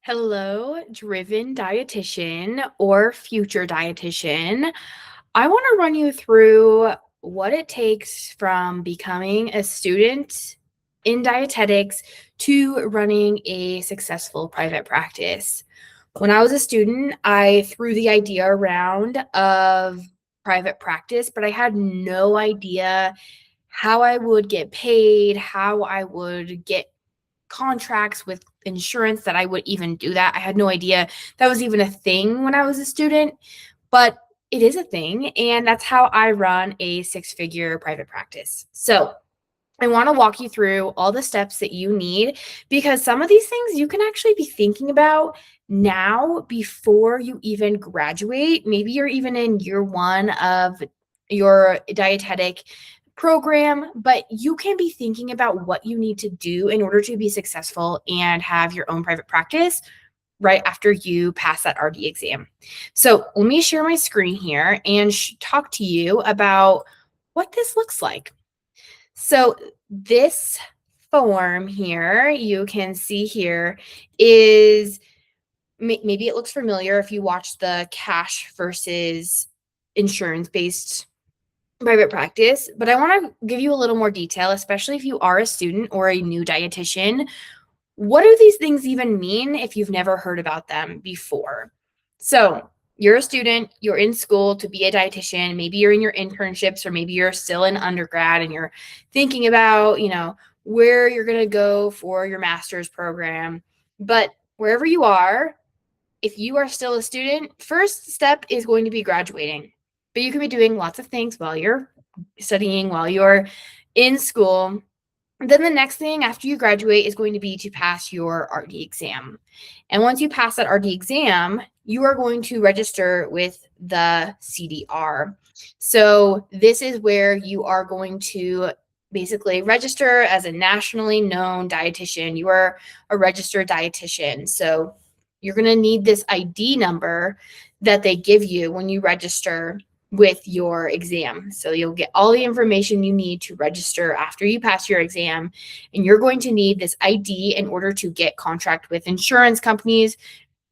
Hello, driven dietitian or future dietitian. I want to run you through what it takes from becoming a student in dietetics to running a successful private practice. When I was a student, I threw the idea around of private practice, but I had no idea how I would get paid, how I would get contracts with insurance, that I would even do that. I had no idea that was even a thing when I was a student, but it is a thing. And that's how I run a six-figure private practice. So I want to walk you through all the steps that you need, because some of these things you can actually be thinking about now before you even graduate. Maybe you're even in year one of your dietetic program, but you can be thinking about what you need to do in order to be successful and have your own private practice right after you pass that RD exam. So let me share my screen here and talk to you about what this looks like. So this form here, you can see here, is maybe it looks familiar if you watch the cash versus insurance based private practice, but I want to give you a little more detail, especially if you are a student or a new dietitian. What do these things even mean if you've never heard about them before? So you're a student, you're in school to be a dietitian, maybe you're in your internships, or maybe you're still in undergrad and you're thinking about, where you're going to go for your master's program. But wherever you are, if you are still a student, first step is going to be graduating. But you can be doing lots of things while you're studying, while you're in school. Then the next thing after you graduate is going to be to pass your RD exam. And once you pass that RD exam, you are going to register with the CDR. So this is where you are going to basically register as a nationally known dietitian. You are a registered dietitian. So you're going to need this ID number that they give you when you register with your exam. So you'll get all the information you need to register after you pass your exam. And you're going to need this ID in order to get contract with insurance companies,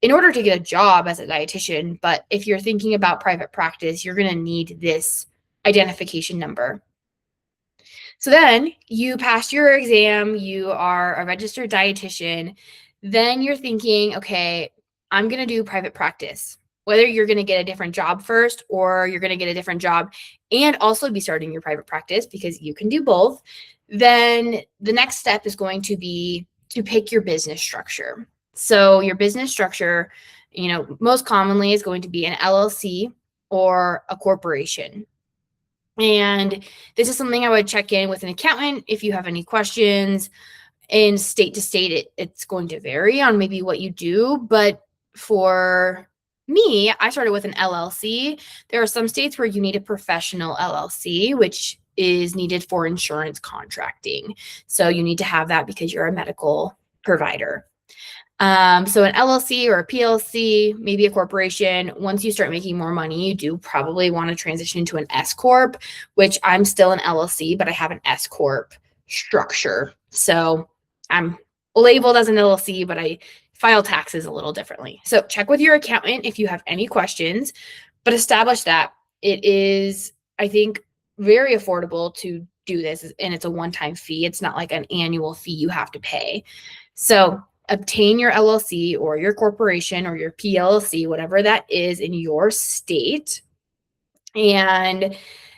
in order to get a job as a dietitian. But if you're thinking about private practice, you're going to need this identification number. So then you pass your exam, you are a registered dietitian. Then you're thinking, okay, I'm going to do private practice. Whether you're going to get a different job first, or you're going to get a different job and also be starting your private practice, because you can do both, then the next step is going to be to pick your business structure. So your business structure, most commonly is going to be an LLC or a corporation. And this is something I would check in with an accountant if you have any questions. In state to state, it's going to vary on maybe what you do. But for me, I started with an LLC. There are some states where you need a professional LLC, which is needed for insurance contracting. So you need to have that because you're a medical provider. So an LLC or a PLC, maybe a corporation, once you start making more money, you do probably want to transition to an S Corp, which I'm still an LLC, but I have an S Corp structure. So I'm labeled as an LLC, but I file taxes a little differently. So check with your accountant if you have any questions, but establish that it is, I think, very affordable to do this, and it's a one-time fee. It's not like an annual fee you have to pay. So obtain your LLC or your corporation or your PLC, whatever that is in your state. And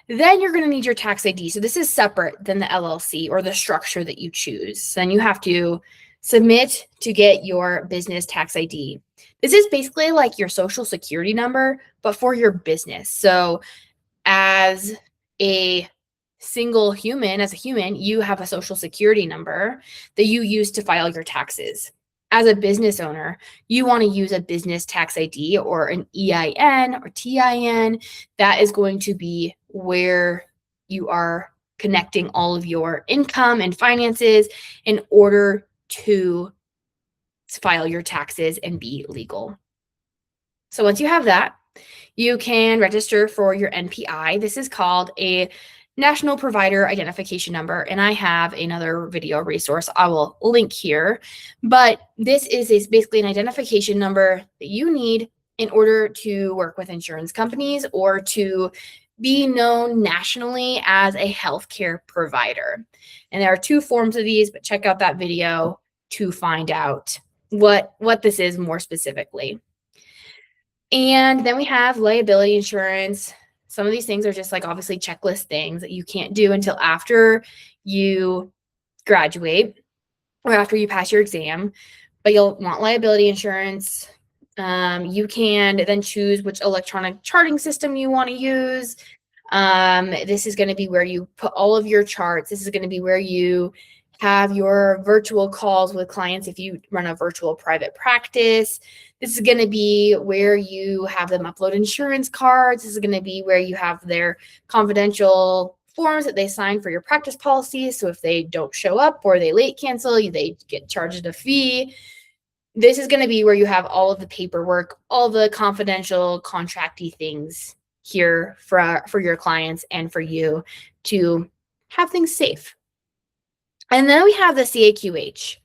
then you're going to need your tax ID. So this is separate than the LLC or the structure that you choose. Then you have to submit to get your business tax ID. This is basically like your social security number, but for your business. So as a single human, you have a social security number that you use to file your taxes. As a business owner, you want to use a business tax ID or an EIN or TIN. That is going to be where you are connecting all of your income and finances in order to file your taxes and be legal. So once you have that, you can register for your NPI. This is called a national provider identification number. And I have another video resource I will link here. But this is basically an identification number that you need in order to work with insurance companies or to be known nationally as a healthcare provider. And there are two forms of these, but check out that video to find out what this is more specifically. And then we have liability insurance. Some of these things are just like obviously checklist things that you can't do until after you graduate or after you pass your exam, but you'll want liability insurance. You can then choose which electronic charting system you want to use. This is going to be where you put all of your charts. This is going to be where you have your virtual calls with clients if you run a virtual private practice. This is going to be where you have them upload insurance cards. This is going to be where you have their confidential forms that they sign for your practice policies. So if they don't show up or they late cancel, they get charged a fee. This is going to be where you have all of the paperwork, all the confidential contracty things here for your clients and for you to have things safe. And then we have the CAQH.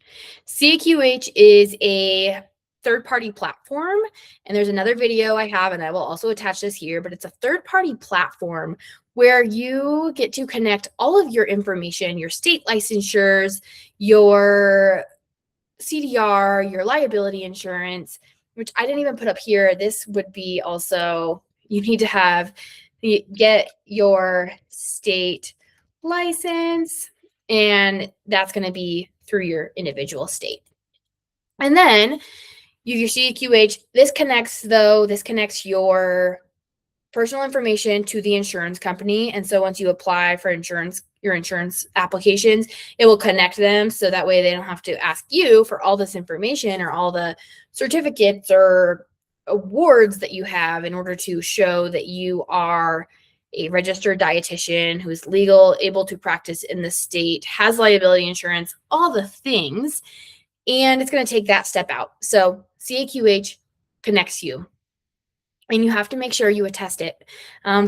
CAQH is a third-party platform, and there's another video I have, and I will also attach this here, but it's a third-party platform where you get to connect all of your information, your state licensures, your CDR, your liability insurance, which I didn't even put up here. This would be also, you need to get your state license, and that's going to be through your individual state. And then your CAQH, this connects your personal information to the insurance company. And so once you apply for your insurance applications, it will connect them. So that way they don't have to ask you for all this information or all the certificates or awards that you have in order to show that you are a registered dietitian who is legal, able to practice in the state, has liability insurance, all the things. And it's going to take that step out. So CAQH connects you. And you have to make sure you attest it.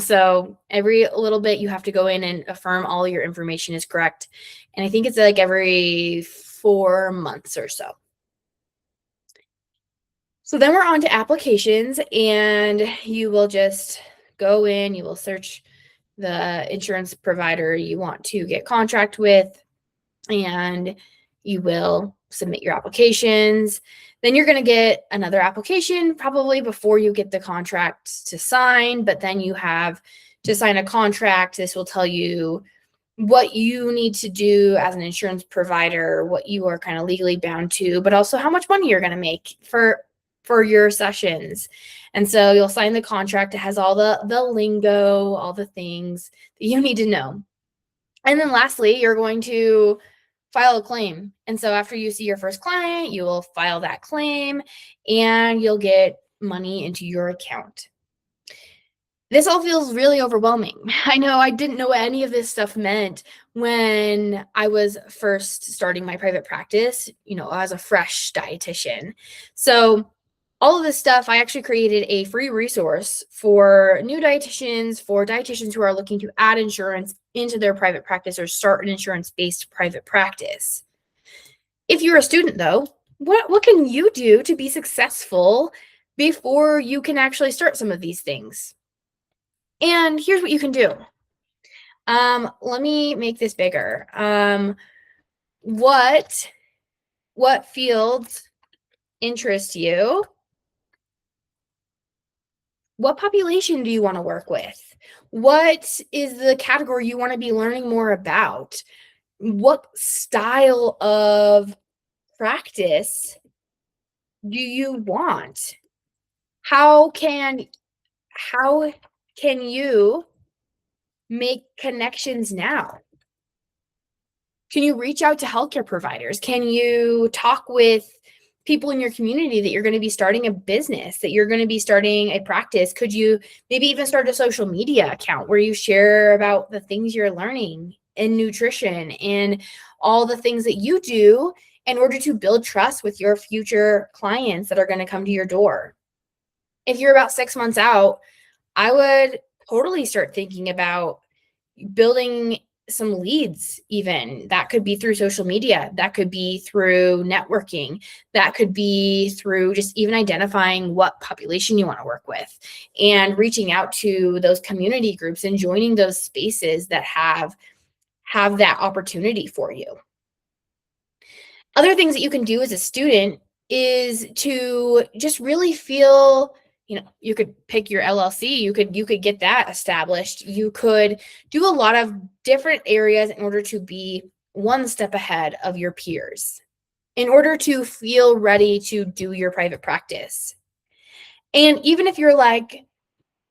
So every little bit you have to go in and affirm all your information is correct. And I think it's like every 4 months or so. So then we're on to applications, and you will just go in, you will search the insurance provider you want to get contract with, and you will submit your applications. Then you're going to get another application probably before you get the contract to sign, but then you have to sign a contract. This will tell you what you need to do as an insurance provider, what you are kind of legally bound to, but also how much money you're going to make for your sessions. And so you'll sign the contract. It has all the lingo, all the things that you need to know. And then lastly, you're going to file a claim. And so after you see your first client, you will file that claim and you'll get money into your account. This all feels really overwhelming. I know I didn't know what any of this stuff meant when I was first starting my private practice, as a fresh dietitian. So all of this stuff, I actually created a free resource for new dietitians, for dietitians who are looking to add insurance into their private practice or start an insurance-based private practice. If you're a student, though, what can you do to be successful before you can actually start some of these things? And here's what you can do. Let me make this bigger. What fields interest you? What population do you want to work with? What is the category you want to be learning more about? What style of practice do you want? How can you make connections now? Can you reach out to healthcare providers? Can you talk with people in your community that you're going to be starting a business, that you're going to be starting a practice? Could you maybe even start a social media account where you share about the things you're learning in nutrition and all the things that you do in order to build trust with your future clients that are going to come to your door? If you're about 6 months out, I would totally start thinking about building some leads, even that could be through social media, that could be through networking, that could be through just even identifying what population you want to work with and reaching out to those community groups and joining those spaces that have that opportunity for you. Other things that you can do as a student is to just really feel, you could pick your LLC, you could get that established. You could do a lot of different areas in order to be one step ahead of your peers, in order to feel ready to do your private practice. And even if you're like,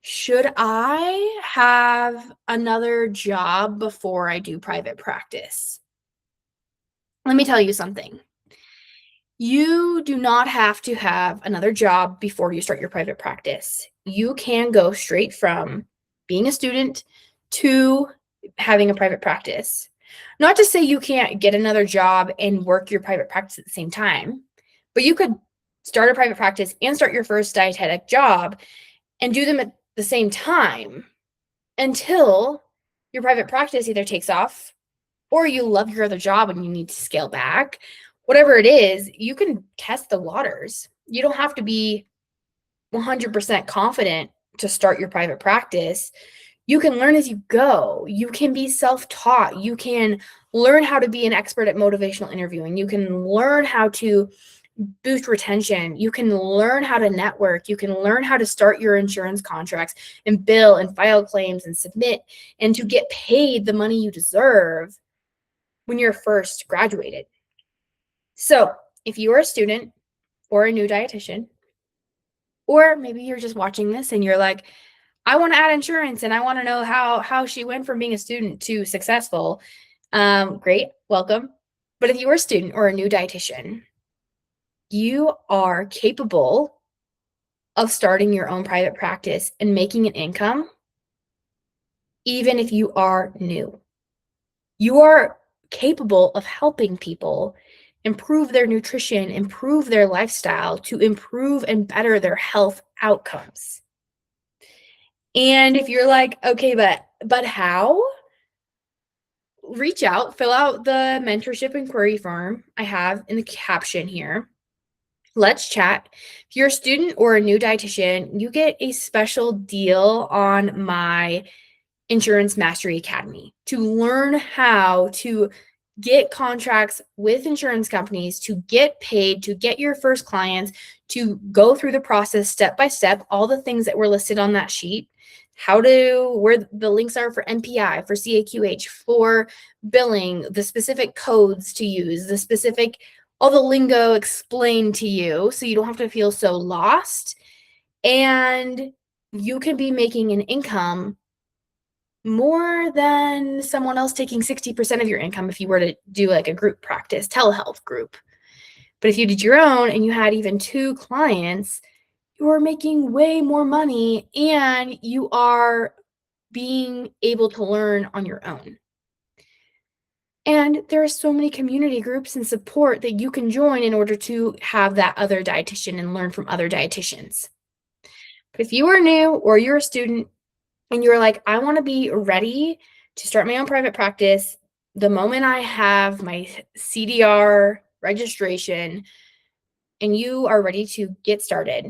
should I have another job before I do private practice? Let me tell you something. You do not have to have another job before you start your private practice. You can go straight from being a student to having a private practice. Not to say you can't get another job and work your private practice at the same time, but you could start a private practice and start your first dietetic job and do them at the same time until your private practice either takes off or you love your other job and you need to scale back. Whatever it is, you can test the waters. You don't have to be 100% confident to start your private practice. You can learn as you go. You can be self-taught. You can learn how to be an expert at motivational interviewing. You can learn how to boost retention. You can learn how to network. You can learn how to start your insurance contracts and bill and file claims and submit and to get paid the money you deserve when you're first graduated. So if you are a student or a new dietitian, or maybe you're just watching this and you're like, I want to add insurance and I want to know how she went from being a student to successful. Great, welcome. But if you are a student or a new dietitian, you are capable of starting your own private practice and making an income, even if you are new. You are capable of helping people improve their nutrition, improve their lifestyle, to improve and better their health outcomes. And if you're like, okay, but how? Reach out, fill out the mentorship inquiry form I have in the caption here. Let's chat. If you're a student or a new dietitian, you get a special deal on my Insurance Mastery Academy to learn how to get contracts with insurance companies, to get paid, to get your first clients, to go through the process step by step, all the things that were listed on that sheet, where the links are for MPI, for CAQH, for billing, the specific codes to use, all the lingo explained to you so you don't have to feel so lost. And you can be making an income more than someone else taking 60% of your income if you were to do like a group practice, telehealth group. But if you did your own and you had even 2 clients, you are making way more money and you are being able to learn on your own. And there are so many community groups and support that you can join in order to have that other dietitian and learn from other dietitians. But if you are new or you're a student and you're like, I want to be ready to start my own private practice the moment I have my CDR registration and you are ready to get started,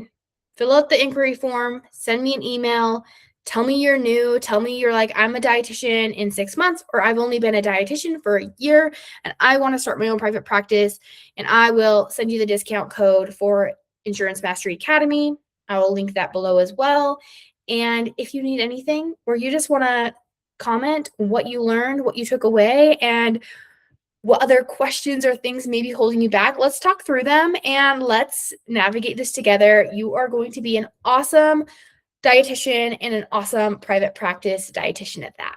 fill out the inquiry form, send me an email, tell me you're new, tell me you're like, I'm a dietitian in 6 months, or I've only been a dietitian for a year and I want to start my own private practice, and I will send you the discount code for Insurance Mastery Academy. I will link that below as well. And if you need anything, or you just want to comment what you learned, what you took away, and what other questions or things may be holding you back, let's talk through them and let's navigate this together. You are going to be an awesome dietitian and an awesome private practice dietitian at that.